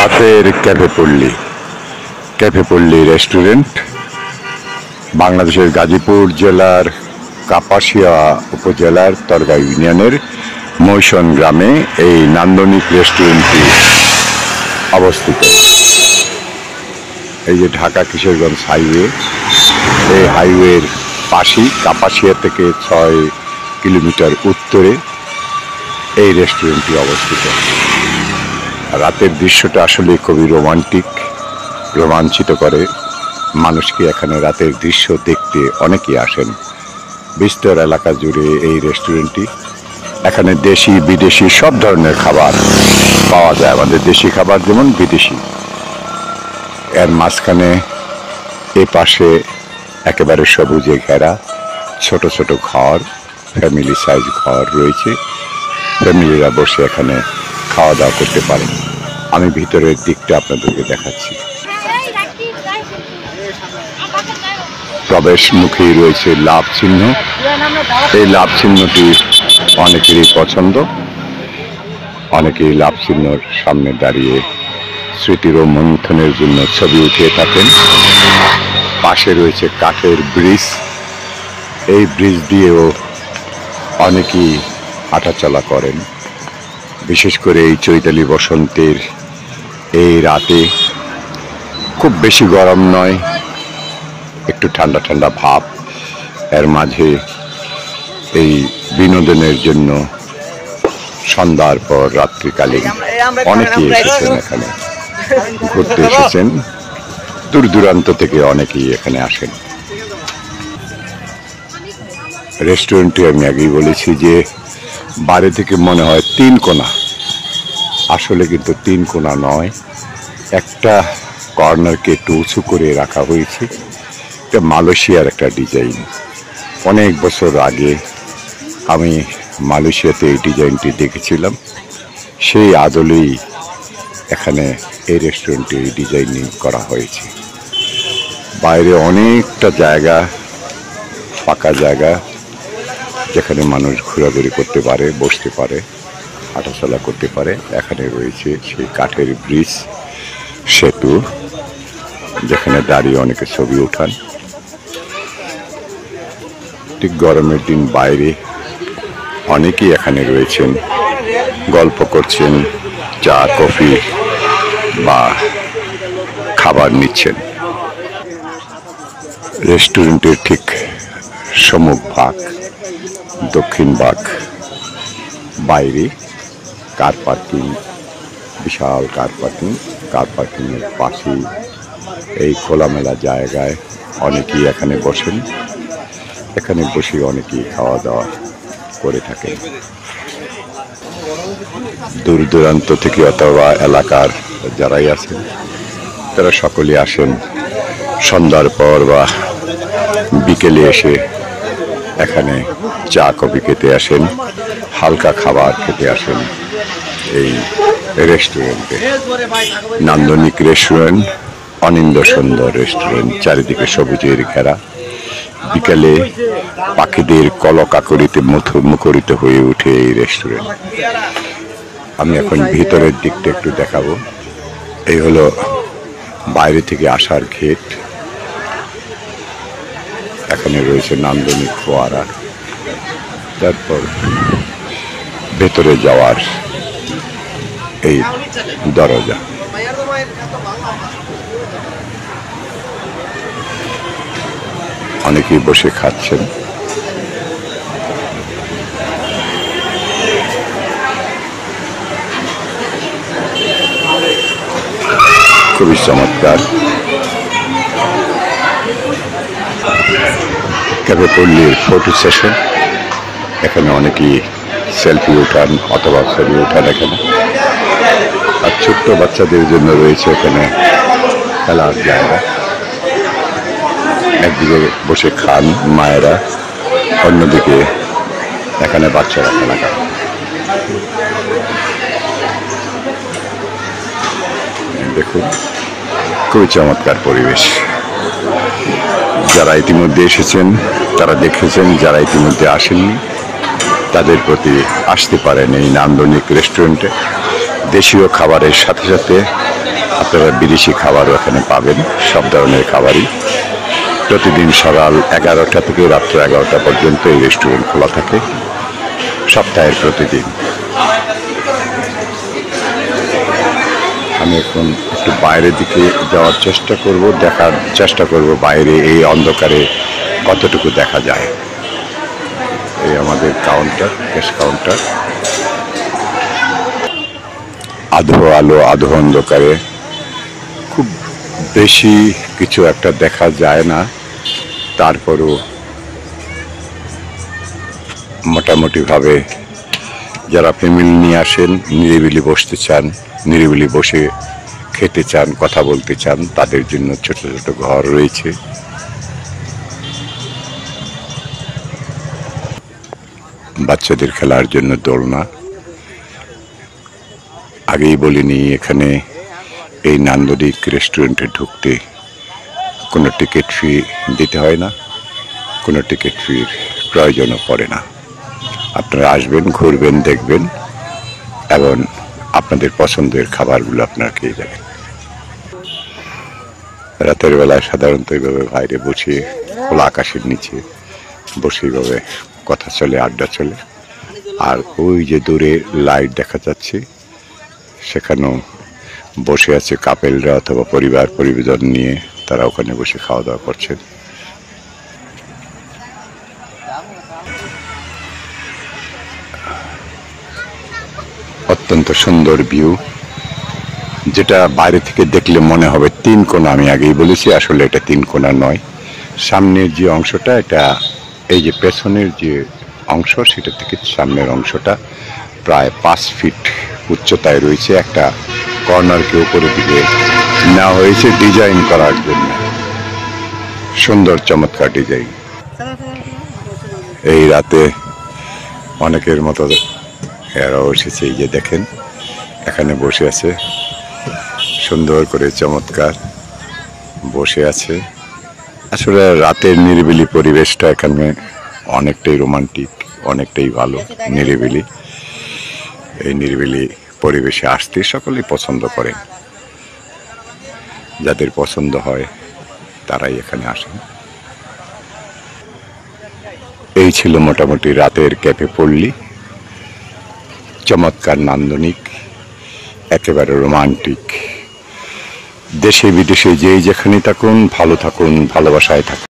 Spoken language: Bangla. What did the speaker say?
রাতের ক্যাফে পল্লী রেস্টুরেন্ট বাংলাদেশের গাজীপুর জেলার কাপাসিয়া উপজেলার তরগাঁ ইউনিয়নের মৈশন গ্রামে এই নান্দনিক রেস্টুরেন্টটি অবস্থিত। এই যে ঢাকা কিশোরগঞ্জ হাইওয়ে, এই হাইওয়ের পাশেই কাপাসিয়া থেকে 6 কিলোমিটার উত্তরে এই রেস্টুরেন্টটি অবস্থিত। রাতের দৃশ্যটা আসলে খুবই রোমাঞ্চিত করে মানুষকে। এখানে রাতের দৃশ্য দেখতে অনেকেই আসেন। বিস্তর এলাকা জুড়ে এই রেস্টুরেন্টটি। এখানে দেশি বিদেশি সব ধরনের খাবার পাওয়া যায়, আমাদের দেশি খাবার যেমন বিদেশি। এর মাঝখানে এ পাশে একেবারে সবুজে ঘেরা ছোট ছোট ঘর, ফ্যামিলি সাইজ ঘর রয়েছে। ফ্যামিলিরা বসে এখানে খাওয়া দাওয়া করতে পারেন। আমি ভিতরের দিকটা আপনাদেরকে দেখাচ্ছি। প্রবেশ মুখেই রয়েছে লাভ চিহ্ন। এই লাভ চিহ্নটি অনেকেরই পছন্দ। অনেকেই লাভ চিহ্নর সামনে দাঁড়িয়ে স্মৃতির মন্থনের জন্য ছবি উঠিয়ে থাকেন। পাশে রয়েছে কাঠের ব্রিজ। এই ব্রিজ দিয়েও অনেকেই হাঁটাচলা করেন। বিশেষ করে এই চৈতালি বসন্তের এই রাতে খুব বেশি গরম নয়, একটু ঠান্ডা ঠান্ডা ভাব। এর মাঝে এই বিনোদনের জন্য সন্ধ্যার পর রাত্রিকালীন অনেকেই এসেছেন, এখানে ঘুরতে এসেছেন। দূর দূরান্ত থেকে অনেকেই এখানে আসেন। রেস্টুরেন্টটি আমি আগেই বলেছি যে বাইরে থেকে মনে হয় 3 কোণা, আসলে কিন্তু 3 কোণা নয়। একটা কর্নারকে একটু উঁচু করে রাখা হয়েছে। এটা মালয়েশিয়ার একটা ডিজাইন। অনেক বছর আগে আমি মালয়েশিয়াতে এই ডিজাইনটি দেখেছিলাম। সেই আদলেই এখানে এই রেস্টুরেন্টে এই ডিজাইনিং করা হয়েছে। বাইরে অনেকটা জায়গা, ফাঁকা জায়গা, যেখানে মানুষ ঘোরাঘুরি করতে পারে, বসতে পারে, হাঁটাচলা করতে পারে। এখানে রয়েছে সেই কাঠের ব্রিজ, সেতু, যেখানে দাঁড়িয়ে অনেকে ছবি ওঠান। ঠিক গরমের দিন বাইরে অনেকেই এখানে রয়েছেন, গল্প করছেন, চা কফি বা খাবার নিচ্ছেন। রেস্টুরেন্টের ঠিক সম্মুখ ভাগ, দক্ষিণ ভাগ বাইরে কার পার্কিং, বিশাল কার পার্কিংয়ের পাশেই এই খোলামেলা জায়গায় অনেকেই এখানে বসেন। এখানে বসে অনেকেই খাওয়া দাওয়া করে থাকেন। দূর দূরান্ত থেকে অথবা এলাকার যারাই আছেন তারা সকলে আসেন সন্ধ্যার পর বা বিকেলে এসে এখানে চা কফি খেতে আসেন, হালকা খাবার খেতে আসেন এই রেস্টুরেন্টে। নান্দনিক রেস্টুরেন্ট, অনিন্দ্য সুন্দর রেস্টুরেন্ট, চারিদিকে সবুজের ঘেরা। বিকালে পাখিদের কলকাকলিতে মুখরিত হয়ে ওঠে এই রেস্টুরেন্ট। আমি এখন ভিতরের দিকটা একটু দেখাবো। এই হলো বাইরে থেকে আসার গেট। এখানে রয়েছে নান্দনিক ফোয়ারা, তারপর ভেতরে যাওয়ার এই দরজা। অনেকেই বসে খাচ্ছেন। খুবই চমৎকার। ক্যাফে পল্লীর ফটো সেশন। এখানে অনেকেই সেলফি ওঠান অথবা ছবি ওঠান এখানে। আর ছোট্ট বাচ্চাদের জন্য রয়েছে এখানে খেলার জায়গা। একদিকে বসে খান মায়েরা, অন্যদিকে এখানে বাচ্চারা খেলা করে। দেখুন, খুবই চমৎকার পরিবেশ। যারা ইতিমধ্যে এসেছেন তারা দেখেছেন, যারা ইতিমধ্যে আসেননি তাদের প্রতি আসতে পারেন এই নান্দনিক রেস্টুরেন্টে। দেশীয় খাবারের সাথে সাথে আপনারা বিদেশি খাবারও এখানে পাবেন, সব ধরনের খাবারই। প্রতিদিন সকাল 11টা থেকে রাত্র 11টা পর্যন্ত এই রেস্টুরেন্ট খোলা থাকে, সপ্তাহের প্রতিদিন। আমি এখন একটু বাইরের দিকে যাওয়ার দেখার চেষ্টা করব বাইরে এই অন্ধকারে কতটুকু দেখা যায়। এই আমাদের কাউন্টার, ক্যাশ কাউন্টার। আধো আলো আধো অন্ধকারে খুব বেশি কিছু একটা দেখা যায় না, তারপরও মোটামুটিভাবে যারা ফ্যামিলি নিয়ে আসেন, নিরিবিলি বসতে চান, নিরিবিলি বসে খেতে চান, কথা বলতে চান, তাদের জন্য ছোট ছোট ঘর রয়েছে। বাচ্চাদের খেলার জন্য দোলনা। আগেই বলিনি, এখানে এই নান্দনিক রেস্টুরেন্টে ঢুকতে কোনো টিকিট ফি দিতে হয় না, কোনো টিকিট ফির প্রয়োজনও পড়ে না। আপনারা আসবেন, ঘুরবেন, দেখবেন এবং আপনাদের পছন্দের খাবারগুলো আপনারা খেয়ে যাবেন। রাতের বেলায় সাধারণত এইভাবে বাইরে বসে খোলা আকাশের নিচে বসে এইভাবে কথা চলে, আড্ডা চলে। আর ওই যে দূরে লাইট দেখা যাচ্ছে, সেখানেও বসে আছে কাপেলরা অথবা পরিবার নিয়ে, তারা ওখানে বসে খাওয়া দাওয়া করছেন। অত্যন্ত সুন্দর ভিউ, যেটা বাইরে থেকে দেখলে মনে হবে তিন কোণা। আমি আগেই বলেছি, আসলে এটা তিন কোণা নয়। সামনের যে অংশটা, এটা এই যে পেছনের যে অংশ, সেটা থেকে সামনের অংশটা প্রায় 5 ফিট উচ্চতায় রয়েছে। একটা কর্নারকে উপরের দিকে নেওয়া হয়েছে ডিজাইন করার জন্য। সুন্দর চমৎকার ডিজাইন। এই রাতে অনেকের মতো এরাও এসেছে। এই যে দেখেন, এখানে বসে আছে, সুন্দর করে চমৎকার বসে আছে। আসলে রাতের নিরিবিলি পরিবেশটা এখানে অনেকটাই রোমান্টিক, অনেকটাই ভালো, নিরিবিলি। এই নিরিবিলি পরিবেশে আসতে সকলেই পছন্দ করেন। যাদের পছন্দ হয় তারাই এখানে আসেন। এই ছিল মোটামুটি রাতের ক্যাফে পল্লী। চমৎকার, নান্দনিক, একেবারে রোমান্টিক। দেশে বিদেশে যেই যেখানে থাকুন, ভালো থাকুন, ভালোবাসায় থাকুন।